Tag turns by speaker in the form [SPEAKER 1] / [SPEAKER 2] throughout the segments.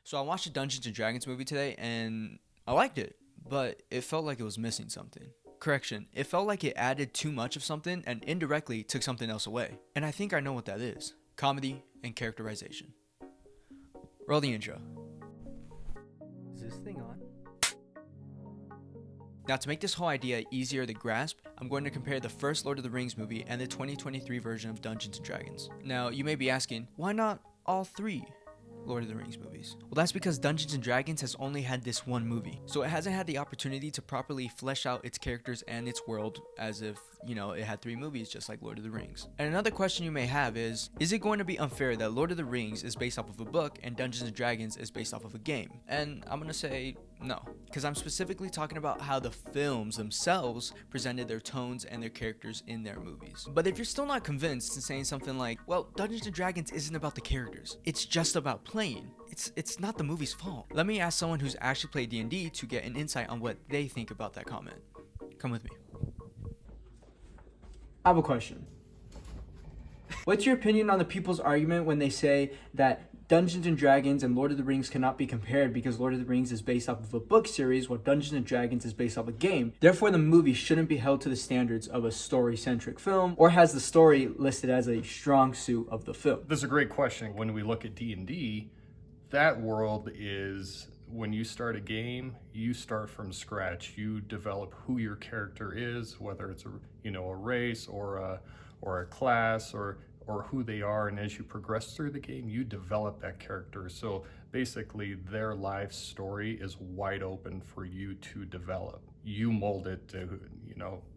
[SPEAKER 1] So I watched the Dungeons and Dragons movie today and I liked it, but it felt like it was missing something. Correction, it felt like it added too much of something and indirectly took something else away. And I think I know what that is. Comedy and characterization. Roll the intro. Is this thing on? Now, to make this whole idea easier to grasp, I'm going to compare the first Lord of the Rings movie and the 2023 version of Dungeons and Dragons. Now, you may be asking, why not all three Lord of the Rings movies? Well, that's because Dungeons and Dragons has only had this one movie, so it hasn't had the opportunity to properly flesh out its characters and its world as if, it had three movies just like Lord of the Rings. And another question you may have is it going to be unfair that Lord of the Rings is based off of a book and Dungeons and Dragons is based off of a game? And I'm gonna say no, because I'm specifically talking about how the films themselves presented their tones and their characters in their movies. But if you're still not convinced and saying something like, well, Dungeons and Dragons isn't about the characters, it's just about playing, it's not the movie's fault. Let me ask someone who's actually played D&D to get an insight on what they think about that comment. Come with me.
[SPEAKER 2] I have a question. What's your opinion on the people's argument when they say that Dungeons and Dragons and Lord of the Rings cannot be compared because Lord of the Rings is based off of a book series while Dungeons and Dragons is based off a game? Therefore, the movie shouldn't be held to the standards of a story-centric film or has the story listed as a strong suit of the film.
[SPEAKER 3] That's a great question. When we look at D&D, that world is, when you start a game, you start from scratch. You develop who your character is, whether it's a race or a class or who they are, and as you progress through the game, you develop that character. So basically, their life story is wide open for you to develop. You mold it to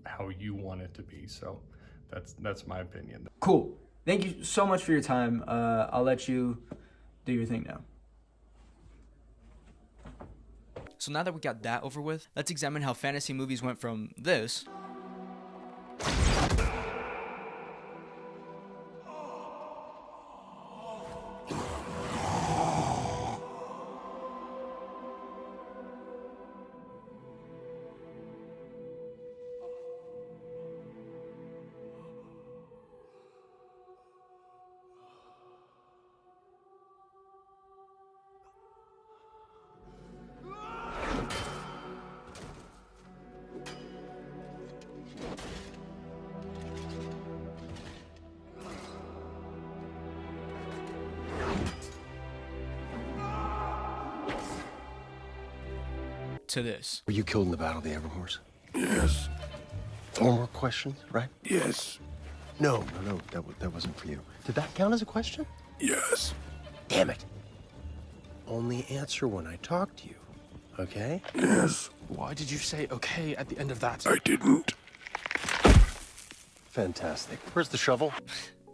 [SPEAKER 3] how you want it to be. So that's my opinion.
[SPEAKER 2] Cool. Thank you so much for your time. I'll let you do your thing now.
[SPEAKER 1] So now that we got that over with, let's examine how fantasy movies went from this to this.
[SPEAKER 4] Were you killed in the Battle of the Everhorse?
[SPEAKER 5] Yes.
[SPEAKER 4] 4 more questions, right?
[SPEAKER 5] Yes.
[SPEAKER 4] No, that wasn't for you. Did that count as a question?
[SPEAKER 5] Yes.
[SPEAKER 4] Damn it. Only answer when I talk to you, okay?
[SPEAKER 5] Yes.
[SPEAKER 6] Why did you say okay at the end of that?
[SPEAKER 5] I didn't.
[SPEAKER 4] Fantastic. Where's the shovel?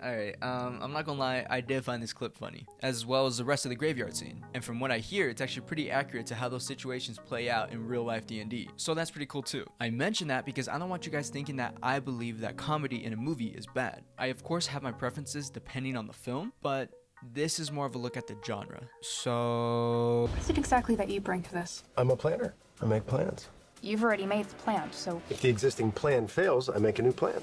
[SPEAKER 1] Alright, I'm not gonna lie, I did find this clip funny, as well as the rest of the graveyard scene. And from what I hear, it's actually pretty accurate to how those situations play out in real life D&D. So that's pretty cool too. I mention that because I don't want you guys thinking that I believe that comedy in a movie is bad. I of course have my preferences depending on the film, but this is more of a look at the genre. So
[SPEAKER 7] What is it exactly that you bring to this?
[SPEAKER 4] I'm a planner. I make plans.
[SPEAKER 7] You've already made the plan, so
[SPEAKER 4] If the existing plan fails, I make a new plan.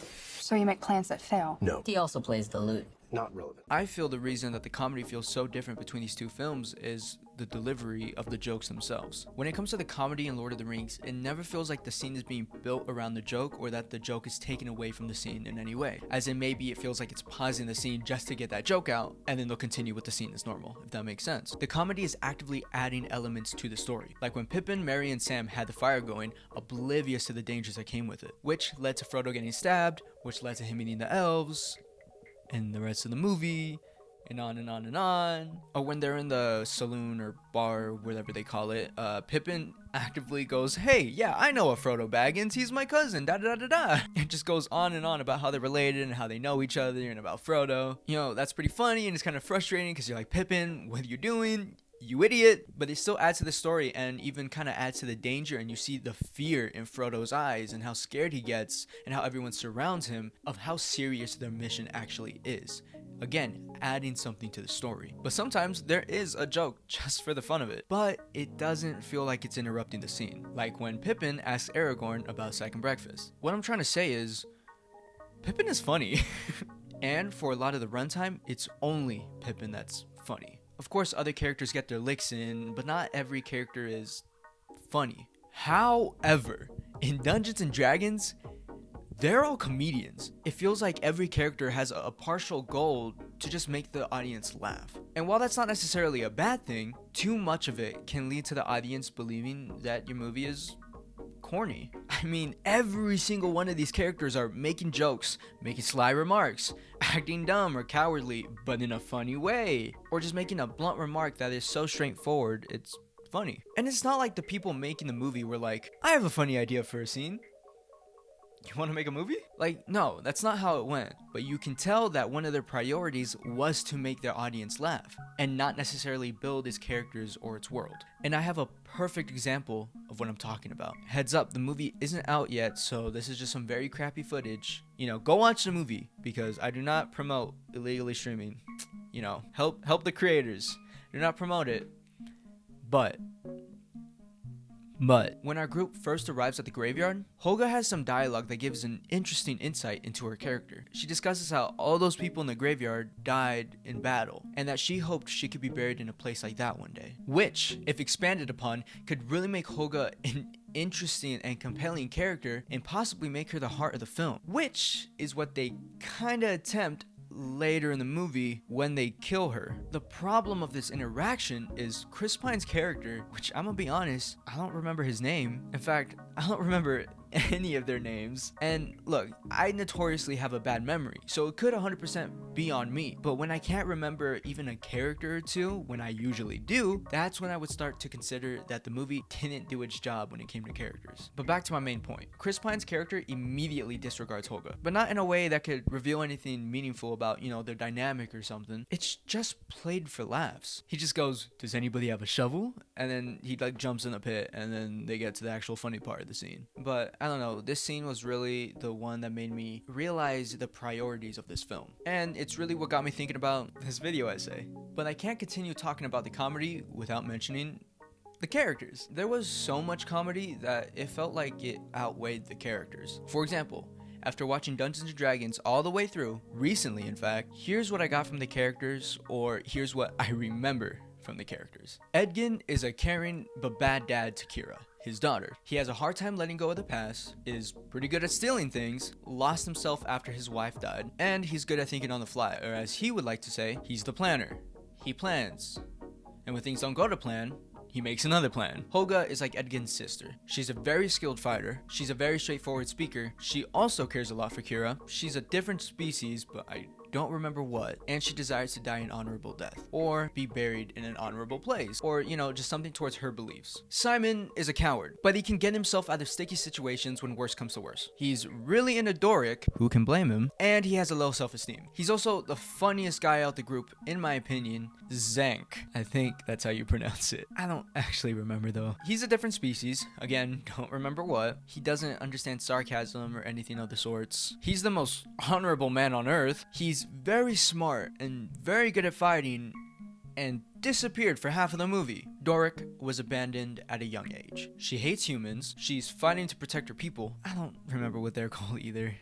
[SPEAKER 7] you make plans that fail.
[SPEAKER 4] No,
[SPEAKER 8] He also plays the lute.
[SPEAKER 4] not relevant.
[SPEAKER 1] I feel the reason that the comedy feels so different between these two films is the delivery of the jokes themselves. When it comes to the comedy in Lord of the Rings, it never feels like the scene is being built around the joke or that the joke is taken away from the scene in any way. As in, maybe it feels like it's pausing the scene just to get that joke out, and then they'll continue with the scene as normal, if that makes sense. The comedy is actively adding elements to the story. Like when Pippin, Merry, and Sam had the fire going, oblivious to the dangers that came with it, which led to Frodo getting stabbed, which led to him meeting the elves, and the rest of the movie, and on and on and on. Or when they're in the saloon or bar, whatever they call it, Pippin actively goes, hey, yeah, I know a Frodo Baggins, he's my cousin, da-da-da-da-da. It just goes on and on about how they're related and how they know each other and about Frodo. That's pretty funny and it's kind of frustrating because you're like, Pippin, what are you doing? You idiot. But it still adds to the story and even kind of adds to the danger, and you see the fear in Frodo's eyes and how scared he gets and how everyone surrounds him of how serious their mission actually is. Again, adding something to the story. But sometimes there is a joke just for the fun of it, but it doesn't feel like it's interrupting the scene. Like when Pippin asks Aragorn about second breakfast. What I'm trying to say is, Pippin is funny. And for a lot of the runtime, it's only Pippin that's funny. Of course, other characters get their licks in, but not every character is funny. However, in Dungeons and Dragons, they're all comedians. It feels like every character has a partial goal to just make the audience laugh. And while that's not necessarily a bad thing, too much of it can lead to the audience believing that your movie is corny. I mean, every single one of these characters are making jokes, making sly remarks, acting dumb or cowardly, but in a funny way, or just making a blunt remark that is so straightforward, it's funny. And it's not like the people making the movie were like, I have a funny idea for a scene. You want to make a movie? Like, no, that's not how it went. But you can tell that one of their priorities was to make their audience laugh and not necessarily build its characters or its world. And I have a perfect example of what I'm talking about. Heads up, the movie isn't out yet, so this is just some very crappy footage. You know, go watch the movie because I do not promote illegally streaming. You know, help the creators. Do not promote it. But when our group first arrives at the graveyard, Holga has some dialogue that gives an interesting insight into her character. She discusses how all those people in the graveyard died in battle, and that she hoped she could be buried in a place like that one day. Which, if expanded upon, could really make Holga an interesting and compelling character and possibly make her the heart of the film. Which is what they kinda attempt later in the movie when they kill her. The problem of this interaction is Chris Pine's character, which I'm gonna be honest, I don't remember his name. In fact, I don't remember any of their names. And look, I notoriously have a bad memory, so it could 100% be on me. But when I can't remember even a character or two, when I usually do, that's when I would start to consider that the movie didn't do its job when it came to characters. But back to my main point. Chris Pine's character immediately disregards Holga, but not in a way that could reveal anything meaningful about, you know, their dynamic or something. It's just played for laughs. He just goes, does anybody have a shovel? And then he like jumps in the pit, and then they get to the actual funny part of the scene. But I don't know, this scene was really the one that made me realize the priorities of this film. And it's really what got me thinking about this video essay. But I can't continue talking about the comedy without mentioning the characters. There was so much comedy that it felt like it outweighed the characters. For example, after watching Dungeons & Dragons all the way through, recently in fact, here's what I got from the characters, or here's what I remember from the characters. Edgin is a caring but bad dad to Kira, his daughter. He has a hard time letting go of the past, is pretty good at stealing things, lost himself after his wife died, and he's good at thinking on the fly, or as he would like to say, he's the planner. He plans. And when things don't go to plan, he makes another plan. Holga is like Edgin's sister. She's a very skilled fighter. She's a very straightforward speaker. She also cares a lot for Kira. She's a different species, but I don't remember what, and she desires to die an honorable death, or be buried in an honorable place, or, you know, just something towards her beliefs. Simon is a coward, but he can get himself out of sticky situations when worse comes to worse. He's really into Doric, who can blame him, and he has a low self-esteem. He's also the funniest guy out the group, in my opinion. Zank, I think that's how you pronounce it. I don't actually remember though. He's a different species, again, don't remember what. He doesn't understand sarcasm or anything of the sorts. He's the most honorable man on earth. He's very smart and very good at fighting, and disappeared for half of the movie. Doric was abandoned at a young age. She hates humans. She's fighting to protect her people. I don't remember what they're called either.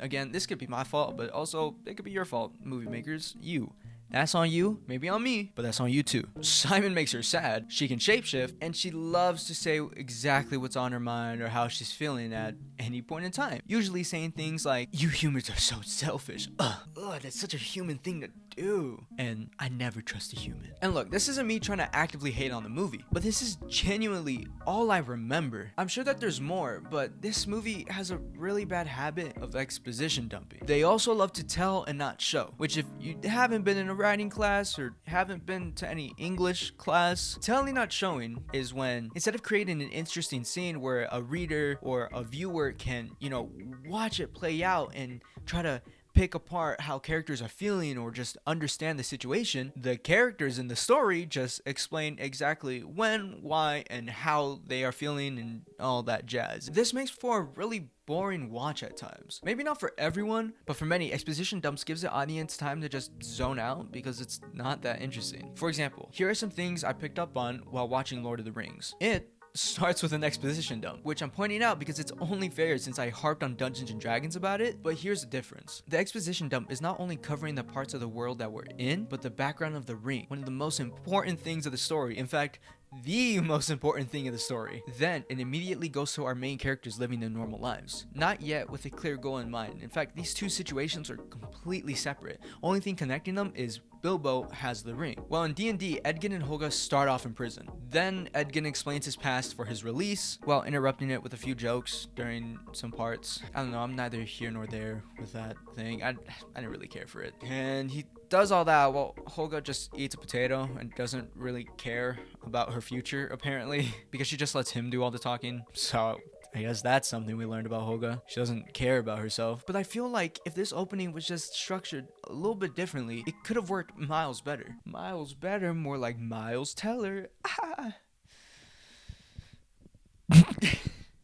[SPEAKER 1] Again, this could be my fault, but also it could be your fault, movie makers. You. That's on you, maybe on me, but that's on you too. Simon makes her sad. She can shapeshift, and she loves to say exactly what's on her mind or how she's feeling at any point in time. Usually saying things like, you humans are so selfish. Ugh, that's such a human thing to do. And I never trust a human. And look, this isn't me trying to actively hate on the movie, but this is genuinely all I remember. I'm sure that there's more, but this movie has a really bad habit of exposition dumping. They also love to tell and not show, which if you haven't been in a writing class or haven't been to any English class, telling not showing is when, instead of creating an interesting scene where a reader or a viewer can, you know, watch it play out and try to pick apart how characters are feeling or just understand the situation, the characters in the story just explain exactly when, why, and how they are feeling and all that jazz. This makes for a really boring watch at times. Maybe not for everyone, but for many, exposition dumps gives the audience time to just zone out because it's not that interesting. For example, here are some things I picked up on while watching Lord of the Rings. It starts with an exposition dump, which I'm pointing out because it's only fair since I harped on Dungeons and Dragons about it. But here's the difference. The exposition dump is not only covering the parts of the world that we're in, but the background of the ring, one of the most important things of the story. In fact, the most important thing of the story. Then it immediately goes to our main characters living their normal lives, not yet with a clear goal in mind. In fact, these two situations are completely separate. Only thing connecting them is Bilbo has the ring. Well, in D&D, Edgin and Holga start off in prison. Then Edgin explains his past for his release, while interrupting it with a few jokes during some parts. I don't know, I'm neither here nor there with that thing. I didn't really care for it. And he does all that while Holga just eats a potato and doesn't really care about her future, apparently, because she just lets him do all the talking. So I guess that's something we learned about Holga. She doesn't care about herself. But I feel like if this opening was just structured a little bit differently, it could have worked miles better. Miles better, more like Miles Teller.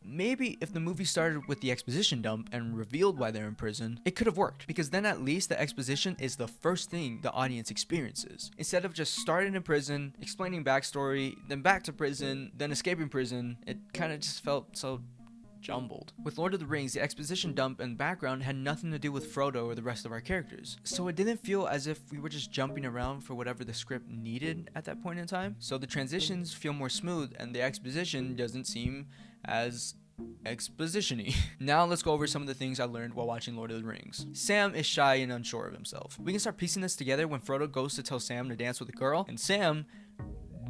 [SPEAKER 1] Maybe if the movie started with the exposition dump and revealed why they're in prison, it could have worked, because then at least the exposition is the first thing the audience experiences. Instead of just starting in prison, explaining backstory, then back to prison, then escaping prison, it kind of just felt so jumbled. With Lord of the Rings, the exposition dump and background had nothing to do with Frodo or the rest of our characters. So it didn't feel as if we were just jumping around for whatever the script needed at that point in time. So the transitions feel more smooth and the exposition doesn't seem as exposition-y. Now let's go over some of the things I learned while watching Lord of the Rings. Sam is shy and unsure of himself. We can start piecing this together when Frodo goes to tell Sam to dance with a girl, and Sam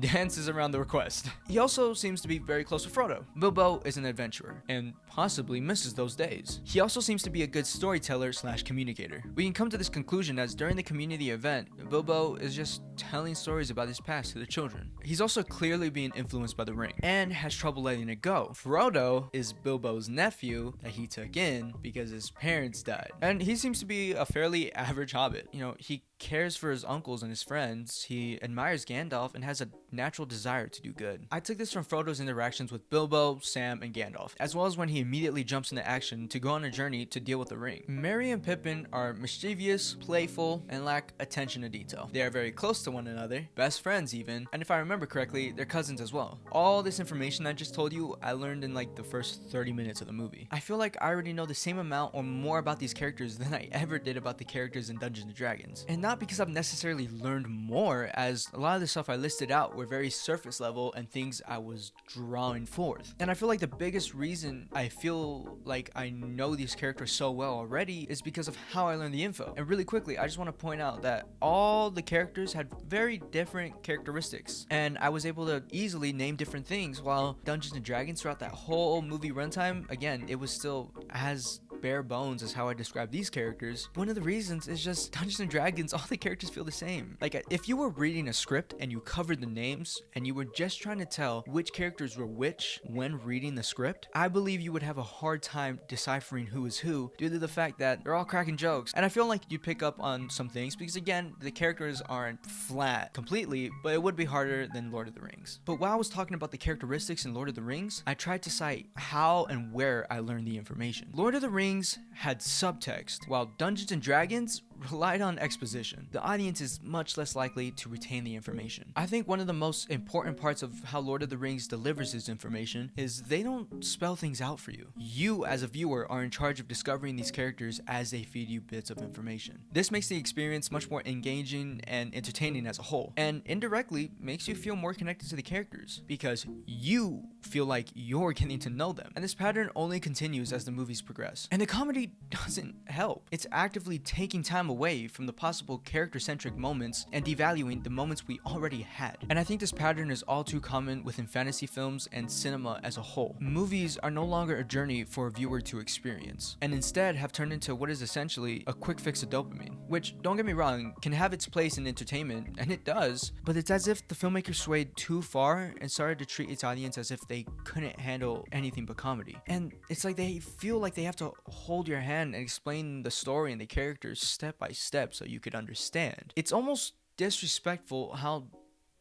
[SPEAKER 1] dances around the request. He also seems to be very close with Frodo. Bilbo is an adventurer and possibly misses those days. He also seems to be a good storyteller / communicator. We can come to this conclusion as during the community event, Bilbo is just telling stories about his past to the children. He's also clearly being influenced by the ring and has trouble letting it go. Frodo is Bilbo's nephew that he took in because his parents died. And he seems to be a fairly average hobbit. You know, he cares for his uncles and his friends, he admires Gandalf, and has a natural desire to do good. I took this from Frodo's interactions with Bilbo, Sam, and Gandalf, as well as when he immediately jumps into action to go on a journey to deal with the ring. Merry and Pippin are mischievous, playful, and lack attention to detail. They are very close to one another, best friends even, and if I remember correctly, they're cousins as well. All this information I just told you, I learned in like the first 30 minutes of the movie. I feel like I already know the same amount or more about these characters than I ever did about the characters in Dungeons & Dragons. And not because I've necessarily learned more, as a lot of the stuff I listed out were very surface level and things I was drawing forth. And I feel like the biggest reason I feel like I know these characters so well already is because of how I learned the info. And really quickly, I just want to point out that all the characters had very different characteristics, and I was able to easily name different things, while Dungeons & Dragons throughout that whole movie runtime, again, it was still as bare bones as how I describe these characters. One of the reasons is just Dungeons & Dragons, all the characters feel the same. Like, if you were reading a script and you covered the names and you were just trying to tell which characters were which when reading the script, I believe you would have a hard time deciphering who is who due to the fact that they're all cracking jokes. And I feel like you'd pick up on some things because, again, the characters aren't flat completely, but it would be harder than Lord of the Rings. But while I was talking about the characteristics in Lord of the Rings, I tried to cite how and where I learned the information. Lord of the Rings had subtext, while Dungeons & Dragons relied on exposition. The audience is much less likely to retain the information. I think one of the most important parts of how Lord of the Rings delivers his information is they don't spell things out for you. You, as a viewer, are in charge of discovering these characters as they feed you bits of information. This makes the experience much more engaging and entertaining as a whole, and indirectly makes you feel more connected to the characters because you feel like you're getting to know them. And this pattern only continues as the movies progress. And the comedy doesn't help. It's actively taking time away from the possible character-centric moments and devaluing the moments we already had. And I think this pattern is all too common within fantasy films and cinema as a whole. Movies are no longer a journey for a viewer to experience, and instead have turned into what is essentially a quick fix of dopamine, which, don't get me wrong, can have its place in entertainment, and it does, but it's as if the filmmaker swayed too far and started to treat its audience as if they couldn't handle anything but comedy. And it's like they feel like they have to hold your hand and explain the story and the characters step by step so you could understand. It's almost disrespectful how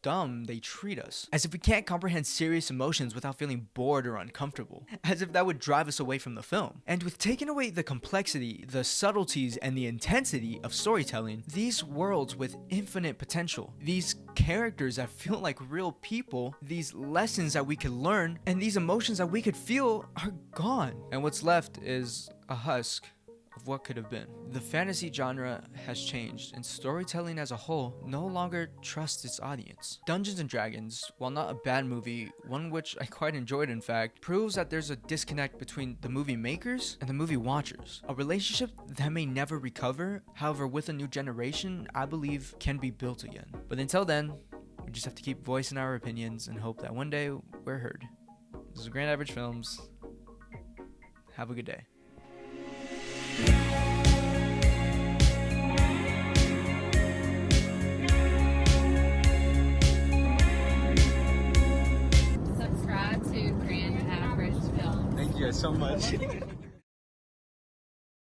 [SPEAKER 1] dumb they treat us. As if we can't comprehend serious emotions without feeling bored or uncomfortable. As if that would drive us away from the film. And with taking away the complexity, the subtleties, and the intensity of storytelling, these worlds with infinite potential, these characters that feel like real people, these lessons that we could learn, and these emotions that we could feel are gone. And what's left is a husk of what could have been. The fantasy genre has changed, and storytelling as a whole no longer trusts its audience. Dungeons & Dragons, while not a bad movie, one which I quite enjoyed in fact, proves that there's a disconnect between the movie makers and the movie watchers. A relationship that may never recover, however with a new generation, I believe can be built again. But until then, we just have to keep voicing our opinions and hope that one day we're heard. This is Grand Average Films. Have a good day.
[SPEAKER 5] Subscribe to Grand Average Film.
[SPEAKER 2] Thank you guys so much.